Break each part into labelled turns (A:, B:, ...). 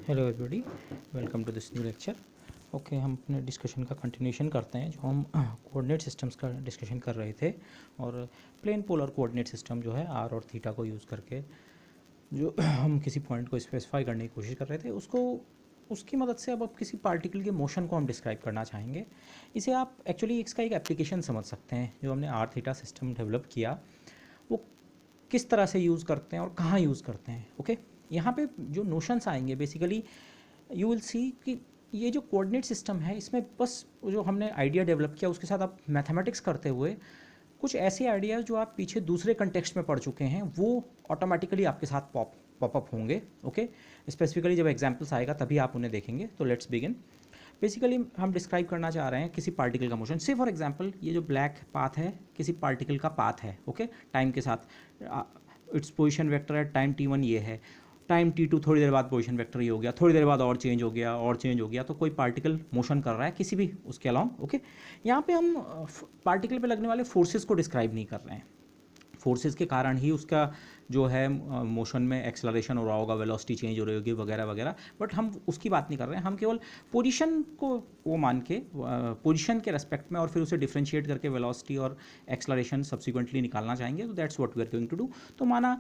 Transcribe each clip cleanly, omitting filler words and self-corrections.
A: Hello everybody, welcome to this new lecture. Okay, हम अपने discussion का कंटिन्यूशन करते हैं। जो हम कोऑर्डिनेट सिस्टम्स का डिस्कशन कर रहे थे और प्लेन पोलर कोऑर्डिनेट सिस्टम जो है आर और थीटा को यूज़ करके जो हम किसी पॉइंट को स्पेसिफाई करने की कोशिश कर रहे थे, उसको उसकी मदद से अब किसी पार्टिकल के मोशन को हम डिस्क्राइब करना चाहेंगे। इसे आप एक्चुअली इसका एक एप्लीकेशन समझ सकते हैं। जो हमने आर थीटा सिस्टम डेवलप किया वो किस तरह से यूज़ करते हैं और कहाँ यूज़ करते हैं। ओके, यहाँ पे जो नोशंस आएंगे बेसिकली यू विल सी कि ये जो कोऑर्डिनेट सिस्टम है इसमें बस जो हमने आइडिया डेवलप किया उसके साथ आप मैथमेटिक्स करते हुए कुछ ऐसे आइडियाज़ जो आप पीछे दूसरे कंटेक्स्ट में पढ़ चुके हैं वो ऑटोमेटिकली आपके साथ पॉपअप होंगे। ओके, स्पेसिफिकली जब एग्जांपल्स आएगा तभी आप उन्हें देखेंगे। तो लेट्स बिगिन। बेसिकली हम डिस्क्राइब करना चाह रहे हैं किसी पार्टिकल का मोशन। से फॉर एग्जांपल ये जो ब्लैक पाथ है किसी पार्टिकल का पाथ है। ओके, टाइम के साथ its position vector at time t1 ये है, टाइम t2 थोड़ी देर बाद पोजीशन वेक्टर ये हो गया, थोड़ी देर बाद और चेंज हो गया और चेंज हो गया। तो कोई पार्टिकल मोशन कर रहा है किसी भी उसके अलाउंग। ओके, यहाँ पे हम पार्टिकल पे लगने वाले फोर्सेस को डिस्क्राइब नहीं कर रहे हैं। फोर्सेस के कारण ही उसका जो है मोशन में एक्सेलरेशन हो रहा होगा, वेलोसिटी चेंज हो रही होगी वगैरह वगैरह, बट हम उसकी बात नहीं कर रहे हैं। हम केवल पोजीशन को वो मान के पोजीशन के रेस्पेक्ट में और फिर उसे डिफ्रेंशिएट करके वेलोसिटी और एक्सेलरेशन सब्सिक्वेंटली निकालना चाहेंगे। तो that's what we are going to do. तो माना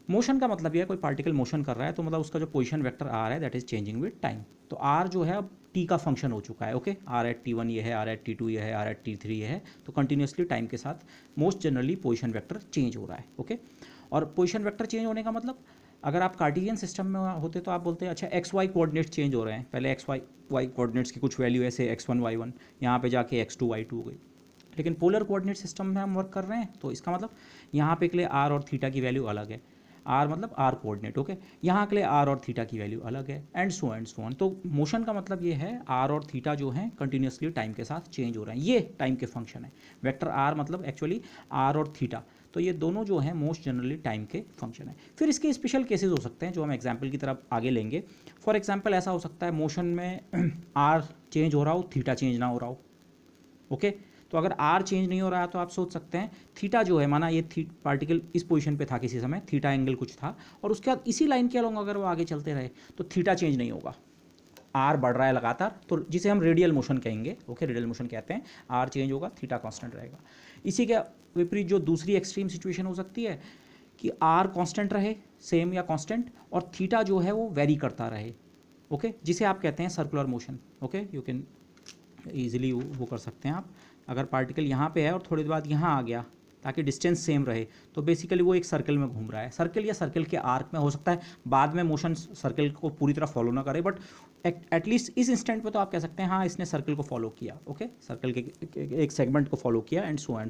A: मोशन का मतलब यह है कोई पार्टिकल मोशन कर रहा है तो मतलब उसका जो पोजीशन वेक्टर आर है that is changing with time. तो आर जो है अब टी का फंक्शन हो चुका है। ओके, आर एट t1 ये है, आर एट t2 ये है, आर एट t3 ये है। तो कंटिन्यूसली टाइम के साथ most generally position vector change हो रहा है। ओके, और पोजीशन वेक्टर चेंज होने का मतलब अगर आप कार्टेशियन सिस्टम में होते तो आप बोलते हैं अच्छा एक्स वाई कोऑर्डिनेट्स चेंज हो रहे हैं। पहले एक्स वाई कोऑर्डिनेट्स की कुछ वैल्यू ऐसे x1 y1, यहाँ पे जाके x2 y2 हो गई। लेकिन पोलर कोऑर्डिनेट सिस्टम में हम वर्क कर रहे हैं तो इसका मतलब यहाँ पे के लिए आर और थीटा की वैल्यू अलग है। आर मतलब आर कोऑर्डिनेट। ओके, यहाँ के लिए आर और थीटा की वैल्यू अलग है एंड सो ऑन। तो मोशन का मतलब ये है आर और थीटा जो है कंटिन्यूसली टाइम के साथ चेंज हो रहे हैं। ये टाइम के फंक्शन है। वेक्टर आर मतलब एक्चुअली आर और थीटा, तो ये दोनों जो हैं मोस्ट जनरली टाइम के फंक्शन है। फिर इसके स्पेशल केसेस हो सकते हैं जो हम एग्जाम्पल की तरफ आगे लेंगे। फॉर एग्जाम्पल ऐसा हो सकता है मोशन में आर चेंज हो रहा हो, थीटा चेंज ना हो रहा हो। ओके, तो अगर आर चेंज नहीं हो रहा है तो आप सोच सकते हैं थीटा जो है, माना ये पार्टिकल इस पोजीशन पे था किसी समय, थीटा एंगल कुछ था और उसके बाद इसी लाइन के अलोंग अगर वो आगे चलते रहे तो थीटा चेंज नहीं होगा। आर बढ़ रहा है लगातार, तो जिसे हम रेडियल मोशन कहेंगे। ओके, रेडियल मोशन कहते हैं। आर चेंज होगा, थीटा कांस्टेंट रहेगा। इसी के विपरीत जो दूसरी एक्सट्रीम सिचुएशन हो सकती है कि आर कांस्टेंट रहे, सेम या कांस्टेंट, और थीटा जो है वो वेरी करता रहे। ओके, जिसे आप कहते हैं circular motion. Okay, you can easily वो कर सकते हैं आप। अगर पार्टिकल यहाँ पे है और थोड़ी देर बाद यहाँ आ गया ताकि डिस्टेंस सेम रहे तो बेसिकली वो एक सर्कल में घूम रहा है। सर्कल या सर्कल के आर्क में हो सकता है बाद में मोशन सर्कल को पूरी तरह फॉलो ना करे, बट एटलीस्ट इस इंस्टेंट पे तो आप कह सकते हैं हाँ इसने सर्कल को फॉलो किया। ओके, सर्कल के एक सेगमेंट को फॉलो किया एंड सो ऑन।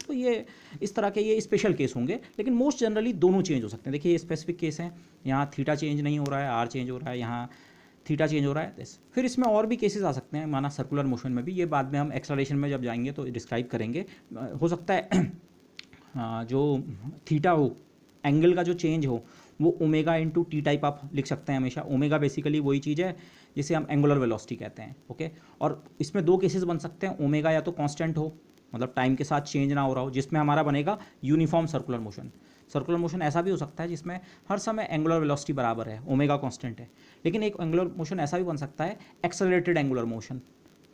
A: तो ये इस तरह के ये स्पेशल केस होंगे, लेकिन मोस्ट जनरली दोनों चेंज हो सकते हैं। देखिए ये स्पेसिफिक केस है, यहाँ थीटा चेंज नहीं हो रहा है, आर चेंज हो रहा है, यहाँ थीटा चेंज हो रहा है। फिर इसमें और भी केसेस आ सकते हैं, माना सर्कुलर मोशन में भी। ये बाद में हम एक्सेलरेशन में जब जाएंगे तो डिस्क्राइब करेंगे। हो सकता है जो थीटा हो, एंगल का जो चेंज हो, वो ओमेगा इंटू टी टाइप आप लिख सकते हैं हमेशा। ओमेगा बेसिकली वही चीज़ है जिसे हम एंगुलर वेलोसिटी कहते हैं। ओके, और इसमें दो केसेस बन सकते हैं। ओमेगा या तो कांस्टेंट हो, मतलब टाइम के साथ चेंज ना हो रहा हो, जिसमें हमारा बनेगा uniform circular motion. Circular motion ऐसा भी हो सकता है जिसमें हर समय एंगुलर वेलोसिटी बराबर है, ओमेगा कांस्टेंट है। लेकिन एक एंगुलर मोशन ऐसा भी बन सकता है accelerated angular motion.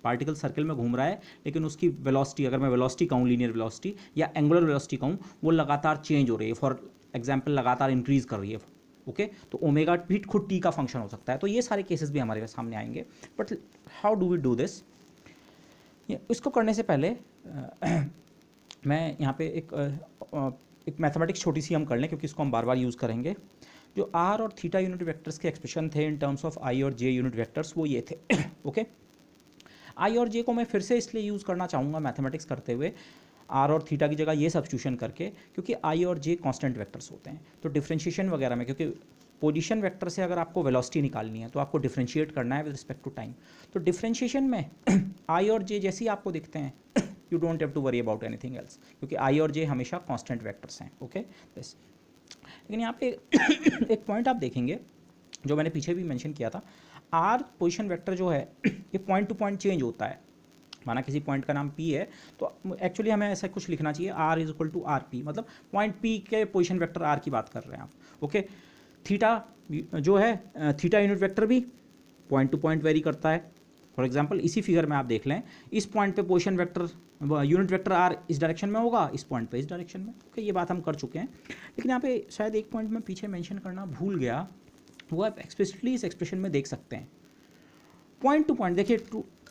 A: Particle circle में घूम रहा है लेकिन उसकी वेलोसिटी, अगर मैं वेलोसिटी कहूँ, लीनियर वेलोसिटी या एंगुलर वेलोसिटी कहूँ, वो लगातार चेंज हो रही है। फॉर एग्जाम्पल लगातार इंक्रीज कर रही है। ओके, तो ओमेगा भी खुद टी का फंक्शन हो सकता है। तो ये सारे केसेस भी हमारे सामने आएंगे। But how do we do this? इसको करने से पहले मैं यहाँ पे एक मैथमेटिक्स छोटी सी हम कर लें, क्योंकि इसको हम बार बार यूज़ करेंगे। जो आर और थीटा यूनिट वेक्टर्स के एक्सप्रेशन थे इन टर्म्स ऑफ आई और जे यूनिट वेक्टर्स, वो ये थे। ओके, आई और जे को मैं फिर से इसलिए यूज़ करना चाहूँगा मैथमेटिक्स करते हुए, आर और थीटा की जगह ये सब्स्टिट्यूशन करके, क्योंकि आई और जे कांस्टेंट वेक्टर्स होते हैं। तो डिफरेंशिएशन वगैरह में, क्योंकि पोजीशन वेक्टर से अगर आपको वेलोसिटी निकालनी है तो आपको डिफरेंशिएट करना है विद रिस्पेक्ट टू टाइम। तो डिफरेंशिएशन में आई और जे जैसे ही आपको दिखते हैं, you don't have to worry about anything else, क्योंकि आई और जे हमेशा कांस्टेंट वेक्टर्स हैं। ओके, बस। लेकिन यहाँ पे एक पॉइंट आप देखेंगे जो मैंने पीछे भी मेंशन किया था। आर पोजीशन वेक्टर जो है ये पॉइंट टू पॉइंट चेंज होता है। माना किसी पॉइंट का नाम P है तो एक्चुअली हमें ऐसा कुछ लिखना चाहिए, R is equal to r p, मतलब पॉइंट P के पोजीशन वेक्टर R की बात कर रहे हैं आप। ओके, थीटा जो है थीटा यूनिट वेक्टर भी पॉइंट टू पॉइंट वेरी करता है। फॉर एग्जांपल इसी फिगर में आप देख लें, इस पॉइंट पे position vector unit vector r इस डायरेक्शन में होगा, इस पॉइंट पे इस डायरेक्शन में। ओके, ये बात हम कर चुके हैं। लेकिन यहाँ पे शायद एक पॉइंट में पीछे मेंशन करना भूल गया, वो आप एक्सप्लिसिटली इस एक्सप्रेशन में देख सकते हैं। पॉइंट टू पॉइंट देखिए,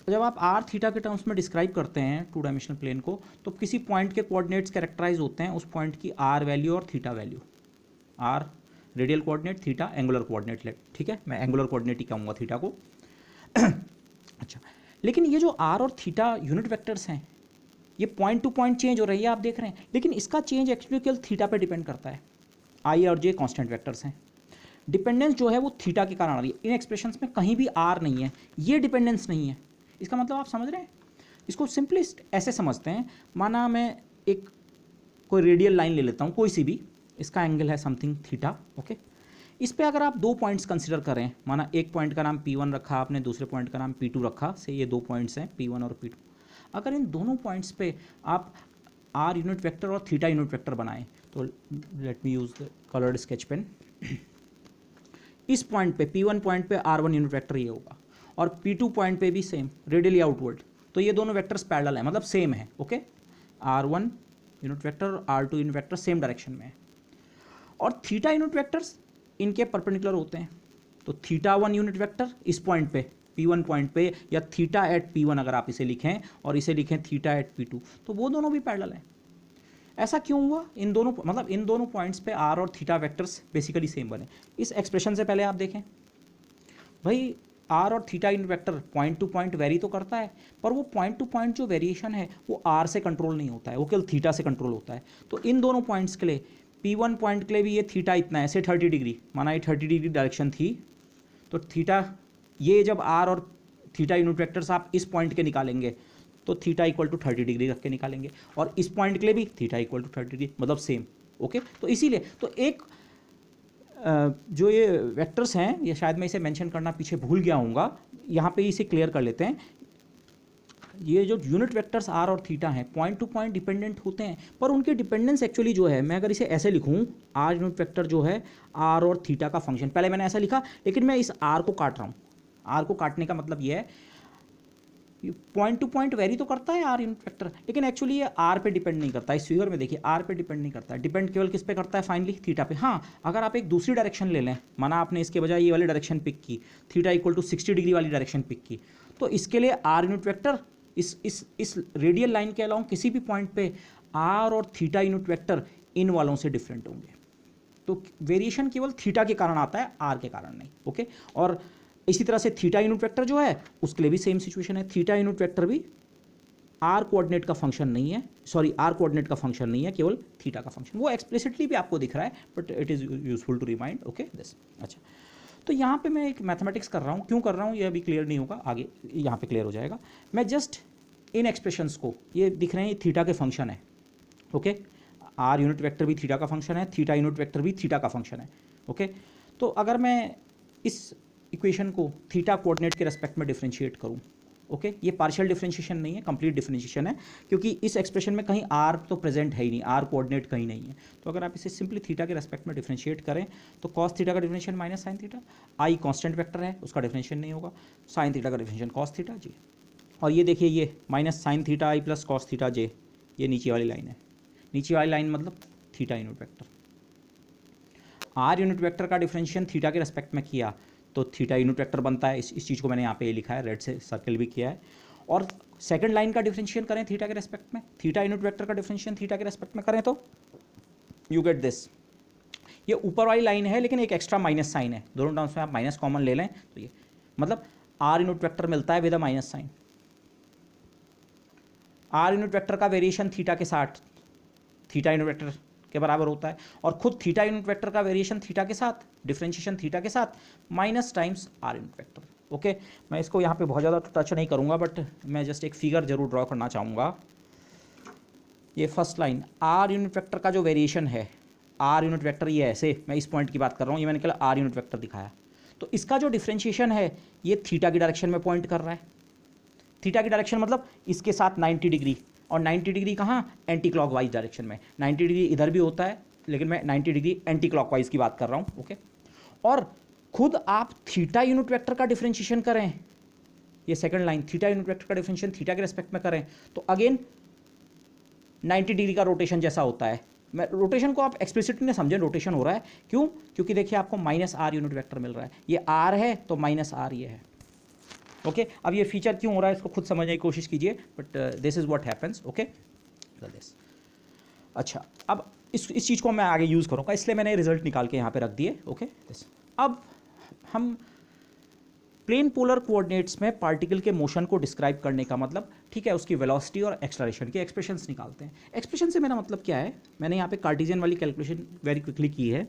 A: जब आप आर थीटा के टर्म्स में डिस्क्राइब करते हैं टू डायमेंशनल प्लेन को, तो किसी पॉइंट के कोऑर्डिनेट्स कैरेक्टराइज होते हैं उस पॉइंट की आर वैल्यू और theta value. R radial coordinate, theta angular coordinate, ठीक है, मैं एंगुलर कोऑर्डिनेट ही कहूँगा थीटा को। अच्छा, लेकिन ये जो आर और थीटा यूनिट वेक्टर्स हैं, ये पॉइंट टू पॉइंट चेंज हो रही है, आप देख रहे हैं, लेकिन इसका चेंज एक्चुअली केवल थीटा पे डिपेंड करता है। आई और जे कांस्टेंट वेक्टर्स हैं, डिपेंडेंस जो है वो थीटा के कारण आ रही है। इन एक्सप्रेशंस में कहीं भी आर नहीं है, ये डिपेंडेंस नहीं है। इसका मतलब आप समझ रहे हैं, इसको सिंपलिस्ट ऐसे समझते हैं, माना मैं एक कोई रेडियल लाइन ले लेता हूँ, कोई सी भी, इसका एंगल है समथिंग थीटा। ओके, इस पे अगर आप दो पॉइंट्स कंसिडर करें, माना एक पॉइंट का नाम P1 रखा आपने, दूसरे पॉइंट का नाम P2 रखा, से ये दो पॉइंट्स हैं P1 और P2। अगर इन दोनों पॉइंट्स पे आप आर यूनिट वेक्टर और थीटा यूनिट वेक्टर बनाएं, तो let me use the coloured sketch pen. इस पॉइंट पे P1 पॉइंट पे R1 यूनिट वेक्टर ये होगा, और P2 पॉइंट पे भी सेम, रेडियली आउटवर्ड। तो ये दोनों वेक्टर्स पैरेलल हैं, मतलब सेम है। ओके, R1 यूनिट वेक्टर और R2 unit vector same direction में है, और थीटा यूनिट वेक्टर्स इनके परपेंडिकुलर होते हैं। तो थीटा 1 यूनिट वेक्टर इस पॉइंट पे P1 पॉइंट पे, या थीटा एट P1 अगर आप इसे लिखें और इसे लिखें थीटा एट P2, तो वो दोनों भी पैरेलल हैं। ऐसा क्यों हुआ? इन दोनों, मतलब इन दोनों पॉइंट्स पे आर और थीटा वेक्टर्स बेसिकली सेम बने। इस एक्सप्रेशन से पहले आप देखें भाई, आर और theta unit vector point two point very तो करता है, पर वो पॉइंट टू पॉइंट जो वेरिएशन है वो आर से कंट्रोल नहीं होता है, वो केवल थीटा से कंट्रोल होता है। तो इन दोनों पॉइंट्स के लिए P1 पॉइंट के लिए भी ये थीटा इतना है, ऐसे 30 डिग्री, माना ये 30 डिग्री डायरेक्शन थी, तो थीटा, ये जब आर और थीटा यूनिट वेक्टर्स आप इस पॉइंट के निकालेंगे तो थीटा इक्वल टू 30 डिग्री रख के निकालेंगे, और इस पॉइंट के लिए भी थीटा इक्वल टू 30 डिग्री, मतलब सेम। ओके, तो इसीलिए तो एक जो ये वेक्टर्स हैं, ये शायद मैं इसे मेंशन करना पीछे भूल गया हूँगा, यहाँ पे इसे क्लियर कर लेते हैं। ये जो यूनिट वेक्टर्स आर और थीटा हैं पॉइंट टू पॉइंट डिपेंडेंट होते हैं, पर उनके डिपेंडेंस एक्चुअली जो है, मैं अगर इसे ऐसे लिखूँ, आर यूनिट वेक्टर जो है आर और थीटा का फंक्शन, पहले मैंने ऐसा लिखा, लेकिन मैं इस आर को काट रहा हूँ। आर को काटने का मतलब ये है, पॉइंट टू पॉइंट वेरी तो करता है आर यूनिट वेक्टर, लेकिन एक्चुअली ये आर पे डिपेंड नहीं करता। इस फिगर में देखिए, आर पे डिपेंड नहीं करता है, डिपेंड केवल किस पे करता है फाइनली, थीटा पे। हाँ, अगर आप एक दूसरी डायरेक्शन ले लें, माना आपने इसके बजाय ये वाली डायरेक्शन पिक की, थीटा इक्वल टू 60 डिग्री वाली डायरेक्शन पिक की, तो इसके लिए आर यूनिट वेक्टर इस रेडियल लाइन के अलावा किसी भी पॉइंट पे आर और थीटा यूनिट वेक्टर इन वालों से डिफरेंट होंगे। तो वेरिएशन केवल थीटा के कारण आता है, आर के कारण नहीं। ओके, और इसी तरह से थीटा यूनिट वेक्टर जो है उसके लिए भी सेम सिचुएशन है। थीटा यूनिट वेक्टर भी आर कोऑर्डिनेट का फंक्शन नहीं है, सॉरी, आर कोऑर्डिनेट का फंक्शन नहीं है, केवल थीटा का फंक्शन। वो एक्सप्लिसिटली भी आपको दिख रहा है, but it is useful to remind. Okay, this. अच्छा, तो यहाँ पे मैं एक मैथमेटिक्स कर रहा हूँ, क्यों कर रहा हूँ ये अभी क्लियर नहीं होगा, आगे यहाँ पे क्लियर हो जाएगा। मैं जस्ट इन एक्सप्रेशंस को, ये दिख रहे हैं, ये थीटा के फंक्शन है। ओके, आर यूनिट वेक्टर भी थीटा का फंक्शन है, थीटा यूनिट वेक्टर भी थीटा का फंक्शन है। ओके, तो अगर मैं इस इक्वेशन को थीटा कोऑर्डिनेट के रेस्पेक्ट में डिफरेंशिएट करूँ, ओके, ये पार्शियल डिफरेंशिएशन नहीं है, कंप्लीट डिफरेंशिएशन है, क्योंकि इस एक्सप्रेशन में कहीं आर तो प्रेजेंट है ही नहीं, आर कोऑर्डिनेट कहीं नहीं है। तो अगर आप इसे सिंपली थीटा के रेस्पेक्ट में डिफरेंशिएट करें, तो कॉस थीटा का differentiation minus sine theta, i constant vector है, उसका डिफरेंशिएशन नहीं होगा, साइन थीटा का डिफरेंशिएशन कॉस थीटा जी। और ये देखिए, ये minus sine theta i plus cos theta j, ये नीचे वाली लाइन है, नीचे वाली लाइन मतलब theta unit vector. R unit vector का डिफरेंशिएशन थीटा के रेस्पेक्ट में किया तो थीटा यूनिट वेक्टर बनता है। इस चीज़ को मैंने यहाँ पे ये लिखा है, रेड से सर्कल भी किया है। और सेकंड लाइन का डिफरेंशिएशन करें थीटा के रेस्पेक्ट में, थीटा यूनिट वेक्टर का डिफरेंशिएशन थीटा के रेस्पेक्ट में करें, तो यू गेट दिस। ये ऊपर वाली लाइन है, लेकिन एक एक्स्ट्रा माइनस साइन है, दोनों टर्म्स में आप माइनस कॉमन ले लें तो ये मतलब आर यूनिट वेक्टर मिलता है with a minus sign. R unit vector का वेरिएशन थीटा के साथ थीटा यूनिट वेक्टर के बराबर होता है, और खुद थीटा यूनिट वेक्टर का वेरिएशन थीटा के साथ, डिफरेंशिएशन थीटा के साथ, minus times r unit vector. Okay, मैं इसको यहाँ पे बहुत ज़्यादा टच नहीं करूँगा, बट मैं जस्ट एक फिगर जरूर ड्रॉ करना चाहूँगा। ये first line, r unit vector का जो वेरिएशन है, आर यूनिट वेक्टर ये ऐसे, मैं इस पॉइंट की बात कर रहा हूँ, ये मैंने कहा आर यूनिट वेक्टर दिखाया, तो इसका जो डिफरेंशिएशन है ये थीटा की डायरेक्शन में पॉइंट कर रहा है। थीटा की डायरेक्शन मतलब इसके साथ 90 डिग्री, और 90 डिग्री कहाँ, एंटी क्लॉकवाइज डायरेक्शन में। 90 डिग्री इधर भी होता है, लेकिन मैं 90 डिग्री एंटी क्लॉकवाइज की बात कर रहा हूँ। ओके, और खुद आप थीटा यूनिट वेक्टर का डिफरेंशिएशन करें, ये second line theta unit vector का डिफरेंशिएशन थीटा के रेस्पेक्ट में करें तो अगेन 90 डिग्री का रोटेशन जैसा होता है। मैं रोटेशन को आप एक्सप्लिसिटली ना समझें, रोटेशन हो रहा है क्यों, क्योंकि देखिए आपको माइनस आर यूनिट वेक्टर मिल रहा है, ये आर है तो माइनस आर ये है। ओके अब ये फीचर क्यों हो रहा है इसको खुद समझने की कोशिश कीजिए, but this is what happens. Okay this, अच्छा अब इस चीज़ को मैं आगे यूज़ करूँगा, इसलिए मैंने रिजल्ट निकाल के यहाँ पे रख दिए। ओके दिस, अब हम प्लेन पोलर कोऑर्डिनेट्स में पार्टिकल के मोशन को डिस्क्राइब करने का मतलब, ठीक है, उसकी वेलोसिटी और एक्सलरेशन के एक्सप्रेशंस निकालते हैं। एक्सप्रेशन से मेरा मतलब क्या है, मैंने यहाँ पे कार्टेशियन वाली कैलकुलेशन वेरी क्विकली की है।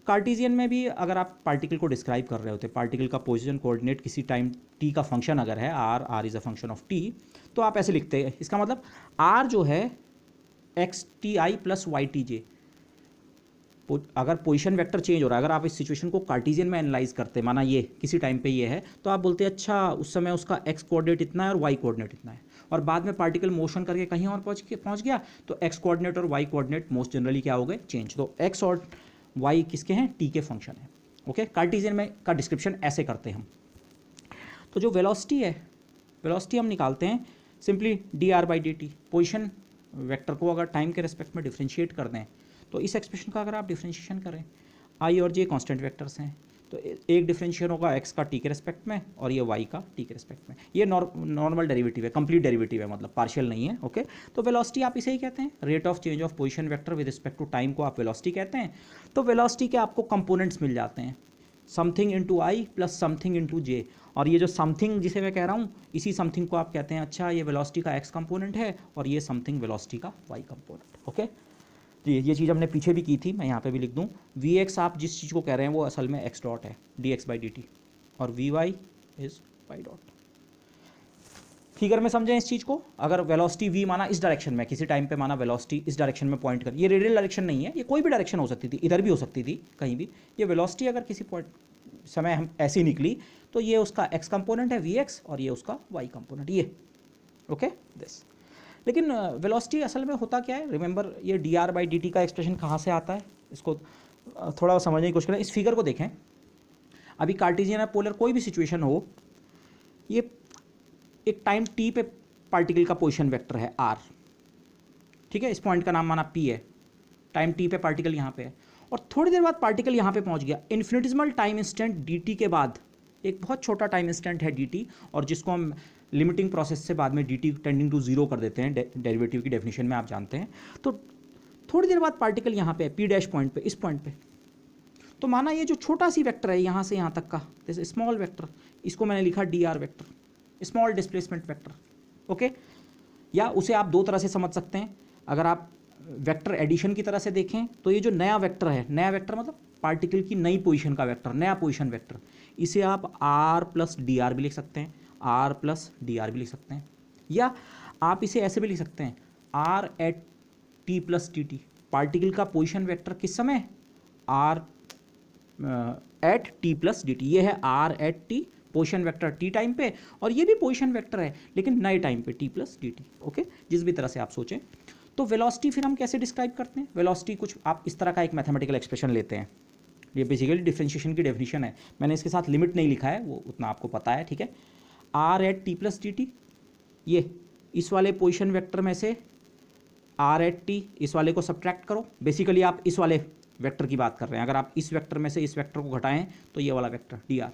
A: कार्टेशियन में भी अगर आप पार्टिकल को डिस्क्राइब कर रहे होते, पार्टिकल का पोजीशन कोऑर्डिनेट किसी टाइम टी का फंक्शन अगर है, r is a function of t, तो आप ऐसे लिखते हैं, इसका मतलब आर जो है x t i plus y t j. अगर पोजीशन वेक्टर चेंज हो रहा है, अगर आप इस सिचुएशन को कार्टेशियन में एनालाइज करते, माना ये किसी टाइम पे ये है, तो आप बोलते हैं अच्छा उस समय उसका एक्स कोऑर्डिनेट इतना है और वाई कोऑर्डिनेट इतना है, और बाद में पार्टिकल मोशन करके कहीं और पहुंच गया तो एक्स कोऑर्डिनेट और वाई कोऑर्डिनेट मोस्ट जनरली क्या हो गए, चेंज। तो एक्स और वाई किसके हैं, टी के फंक्शन है। ओके कार्टेशियन में का डिस्क्रिप्शन ऐसे करते हैं हम। तो जो वेलोसिटी है, वेलोसिटी हम निकालते हैं simply D R by d T. Position vector को अगर टाइम के रेस्पेक्ट में डिफ्रेंशिएट कर दें तो इस एक्सप्रेशन का अगर आप डिफ्रेंशिएशन करें, आई और जे कांस्टेंट वेक्टर्स हैं, तो एक डिफरेंशिएशन होगा एक्स का टी के रेस्पेक्ट में और ये वाई का टी के रेस्पेक्ट में। ये नॉर्मल डेरिवेटिव है, कंप्लीट डेरिवेटिव है, मतलब पार्शियल नहीं है। ओके तो वेलोसिटी आप इसे ही कहते हैं, rate of change of position vector with respect to time को आप वेलोसिटी कहते हैं। तो वेलोसिटी के आपको कंपोनेंट्स मिल जाते हैं, समथिंग इंटू आई प्लस समथिंग इंटू जे, और ये जो समथिंग जिसे मैं कह रहा हूँ, इसी समथिंग को आप कहते हैं अच्छा ये वेलोसिटी का एक्स कंपोनेंट है और ये समथिंग वेलोसिटी का वाई कंपोनेंट। ओके ये चीज़ हमने पीछे भी की थी, मैं यहाँ पे भी लिख दूँ, वी एक्स आप जिस चीज़ को कह रहे हैं वो असल में एक्स डॉट है, d x by d t, और v y is y dot. Figure में समझें इस चीज़ को, अगर वेलोसिटी v माना इस डायरेक्शन में, किसी टाइम पे माना वेलोसिटी इस डायरेक्शन में पॉइंट कर, ये रेडियल डायरेक्शन नहीं है, ये कोई भी डायरेक्शन हो सकती थी, इधर भी हो सकती थी कहीं भी, ये वेलोसिटी अगर किसी पॉइंट समय हम ऐसी निकली तो ये उसका x कंपोनेंट है वी एक्स और ये उसका y कंपोनेंट ये। ओके दिस, लेकिन वेलोसिटी असल में होता क्या है, रिमेंबर ये D R by d T का एक्सप्रेशन कहाँ से आता है, इसको थोड़ा समझने की कोशिश करें। इस फिगर को देखें, अभी कार्टेशियन या पोलर कोई भी सिचुएशन हो, ये एक टाइम टी पे पार्टिकल का पोजीशन वेक्टर है आर, ठीक है, इस पॉइंट का नाम माना पी है, टाइम टी पे पार्टिकल यहाँ पे है, और थोड़ी देर बाद पार्टिकल यहाँ पे पहुँच गया, infinitesimal time instant d t के बाद एक बहुत छोटा टाइम इंस्टेंट है डी टी, और जिसको हम लिमिटिंग प्रोसेस से बाद में d t tending to zero कर देते हैं, डेरिवेटिव की डेफिनेशन में आप जानते हैं। तो थोड़ी देर बाद पार्टिकल यहाँ पे पी डैश पॉइंट पे, इस पॉइंट पे, तो माना ये जो छोटा सी वेक्टर है यहाँ से यहाँ तक का, जैसे स्मॉल वेक्टर, इसको मैंने लिखा D R vector, small displacement vector. Okay या उसे आप दो तरह से समझ सकते हैं, अगर आप वेक्टर एडिशन की तरह से देखें तो ये जो नया वेक्टर है, नया वेक्टर मतलब पार्टिकल की नई पोजीशन का वेक्टर, नया पोजीशन वेक्टर, इसे आप आर प्लस डी आर भी लिख सकते हैं, आर प्लस डी आर भी लिख सकते हैं, या आप इसे ऐसे भी लिख सकते हैं r at t plus t t, particle का पोजीशन वेक्टर किस समय, r at t plus d t, ये है r at t position vector t time पे, और ये भी पोजीशन वेक्टर है लेकिन नए टाइम पे T plus d T. Okay जिस भी तरह से आप सोचें। तो वेलोसिटी फिर हम कैसे डिस्क्राइब करते हैं, वेलोसिटी कुछ आप इस तरह का एक मैथमेटिकल एक्सप्रेशन लेते हैं, ये बेसिकली डिफरेंशिएशन की डेफिनेशन है, मैंने इसके साथ लिमिट नहीं लिखा है, वो उतना आपको पता है, ठीक है। R at t plus d t, ये इस वाले पोजीशन वेक्टर में से आर एट टी, इस वाले को सब्ट्रैक्ट करो, बेसिकली आप इस वाले वेक्टर की बात कर रहे हैं, अगर आप इस वेक्टर में से इस वेक्टर को घटाएं तो ये वाला वेक्टर डी आर,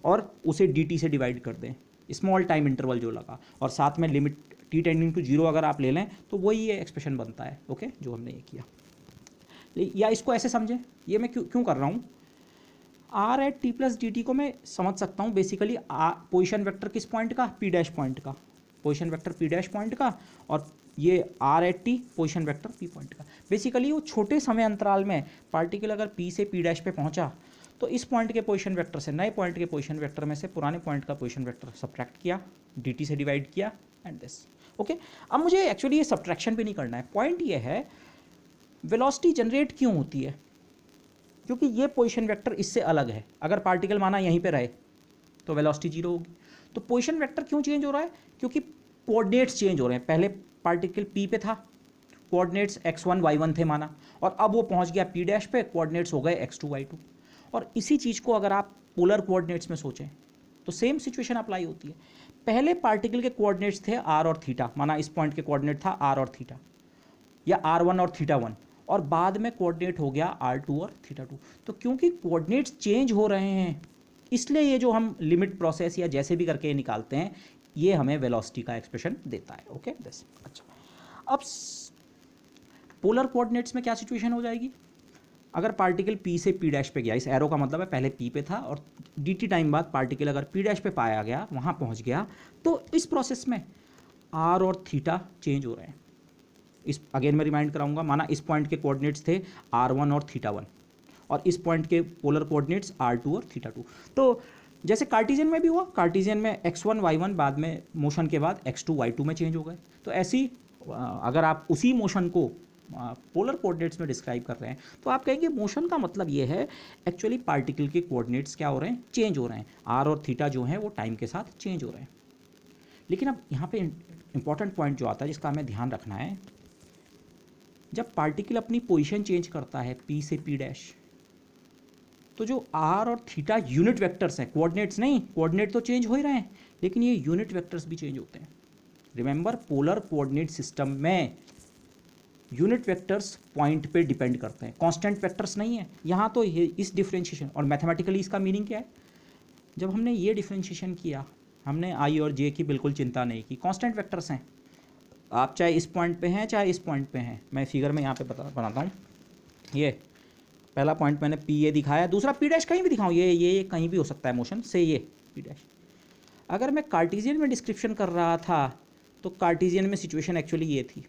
A: और उसे डी टी से डिवाइड कर दें, स्मॉल टाइम इंटरवल जो लगा, और साथ में limit t tending to zero अगर आप ले लें तो वही ये एक्सप्रेशन बनता है। ओके जो हमने ये किया, या इसको ऐसे समझें, ये मैं क्यों कर रहा हूँ, r at t plus d t को मैं समझ सकता हूँ बेसिकली पोजीशन वेक्टर किस पॉइंट का, पी डैश पॉइंट का, position vector p dash point का, और ये r at t position vector p point का। बेसिकली वो छोटे समय अंतराल में पार्टिकल अगर पी से पी डैश पे पहुँचा तो इस पॉइंट के पोजीशन वेक्टर से नए पॉइंट के पोजीशन वेक्टर में से पुराने पॉइंट का पोजीशन वेक्टर सब्ट्रैक्ट किया, डी टी से डिवाइड किया, एंड दिस। ओके अब मुझे एक्चुअली ये सब्ट्रैक्शन भी नहीं करना है, पॉइंट ये है वेलोसिटी जनरेट क्यों होती है, क्योंकि ये पोजीशन वेक्टर इससे अलग है, अगर पार्टिकल माना यहीं पे रहे तो वेलोसिटी जीरो होगी। तो पोजीशन वेक्टर क्यों चेंज हो रहा है, क्योंकि कोऑर्डिनेट्स चेंज हो रहे हैं, पहले पार्टिकल पी पे था, कोऑर्डिनेट्स x1 y1 थे माना, और अब वो पहुंच गया p डैश पे, कोऑर्डिनेट्स हो गए x2 y2, और इसी चीज़ को अगर आप पोलर कोऑर्डिनेट्स में सोचें तो सेम सिचुएशन अप्लाई होती है। पहले पार्टिकल के कोऑर्डिनेट्स थे आर और थीटा, माना इस पॉइंट के कोऑर्डिनेट था आर और थीटा, या R1 और θ1, और बाद में कोऑर्डिनेट हो गया R2 और θ2। तो क्योंकि कोऑर्डिनेट्स चेंज हो रहे हैं, इसलिए ये जो हम लिमिट प्रोसेस या जैसे भी करके निकालते हैं, ये हमें वेलोसिटी का एक्सप्रेशन देता है। Okay this. अच्छा, अब पोलर कोऑर्डिनेट्स में क्या सिचुएशन हो जाएगी? अगर पार्टिकल P से P' पे गया, इस एरो का मतलब है पहले P पे था और dt टाइम बाद पार्टिकल अगर P' पे पाया गया, वहाँ पहुँच गया, तो इस प्रोसेस में R और θ चेंज हो रहे हैं। इस अगेन मैं रिमाइंड कराऊंगा, माना इस पॉइंट के कोऑर्डिनेट्स थे R1 और θ1 और इस पॉइंट के पोलर कोऑर्डिनेट्स R2 और θ2। तो जैसे कार्टेशियन में भी हुआ, कार्टेशियन में x1 y1 बाद में मोशन के बाद x2 y2 में चेंज हो गए। तो ऐसी अगर आप उसी मोशन को पोलर कोऑर्डिनेट्स में डिस्क्राइब कर रहे हैं तो आप कहेंगे मोशन का मतलब ये है एक्चुअली पार्टिकल के कोऑर्डिनेट्स क्या हो रहे हैं, चेंज हो रहे हैं। R और θ जो हैं वो टाइम के साथ चेंज हो रहे हैं। लेकिन अब यहाँ पे इंपॉर्टेंट पॉइंट जो आता है जिसका हमें ध्यान रखना है, जब पार्टिकल अपनी पोजीशन चेंज करता है P से P', तो जो R और θ यूनिट वेक्टर्स हैं, कोऑर्डिनेट्स नहीं, कोऑर्डिनेट तो चेंज हो ही रहे हैं लेकिन ये यूनिट वेक्टर्स भी चेंज होते हैं। रिमेंबर, पोलर कोऑर्डिनेट सिस्टम में यूनिट वेक्टर्स पॉइंट पे डिपेंड करते हैं, कांस्टेंट वेक्टर्स नहीं है। यहाँ तो ये इस डिफरेंशिएशन, और मैथमेटिकली इसका मीनिंग क्या है, जब हमने ये डिफरेंशिएशन किया, हमने I और J की बिल्कुल चिंता नहीं की, कांस्टेंट वेक्टर्स हैं। आप चाहे इस पॉइंट पे हैं चाहे इस पॉइंट पे हैं, मैं फिगर में यहाँ पे बनाता हूँ। ये पहला पॉइंट मैंने P ये दिखाया, दूसरा P' कहीं भी दिखाऊँ, ये कहीं भी हो सकता है मोशन से, ये P'। अगर मैं कार्टेशियन में डिस्क्रिप्शन कर रहा था तो कार्टेशियन में सिचुएशन एक्चुअली ये थी,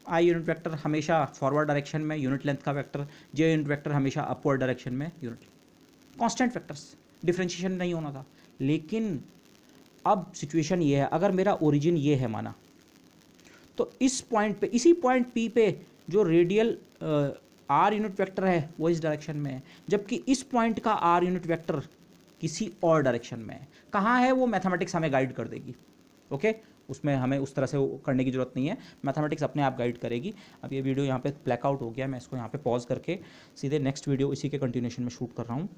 A: I यूनिट वेक्टर हमेशा फॉरवर्ड डायरेक्शन में यूनिट लेंथ का वेक्टर, J यूनिट वेक्टर हमेशा अपवर्ड डायरेक्शन में यूनिट, कांस्टेंट वेक्टर्स, डिफरेंशिएशन नहीं होना था। लेकिन अब सिचुएशन ये है, अगर मेरा ओरिजिन ये है माना, तो इस पॉइंट पे, इसी पॉइंट P पे जो रेडियल R यूनिट वेक्टर है वो इस डायरेक्शन में है, जबकि इस पॉइंट का R यूनिट वेक्टर किसी और डायरेक्शन में है। कहाँ है वो मैथमेटिक्स हमें गाइड कर देगी। ओके, उसमें हमें उस तरह से करने की ज़रूरत नहीं है, मैथमेटिक्स अपने आप गाइड करेगी। अब ये वीडियो यहाँ पे ब्लैकआउट हो गया, मैं इसको यहाँ पे पॉज करके सीधे नेक्स्ट वीडियो इसी के कंटिन्यूशन में शूट कर रहा हूँ।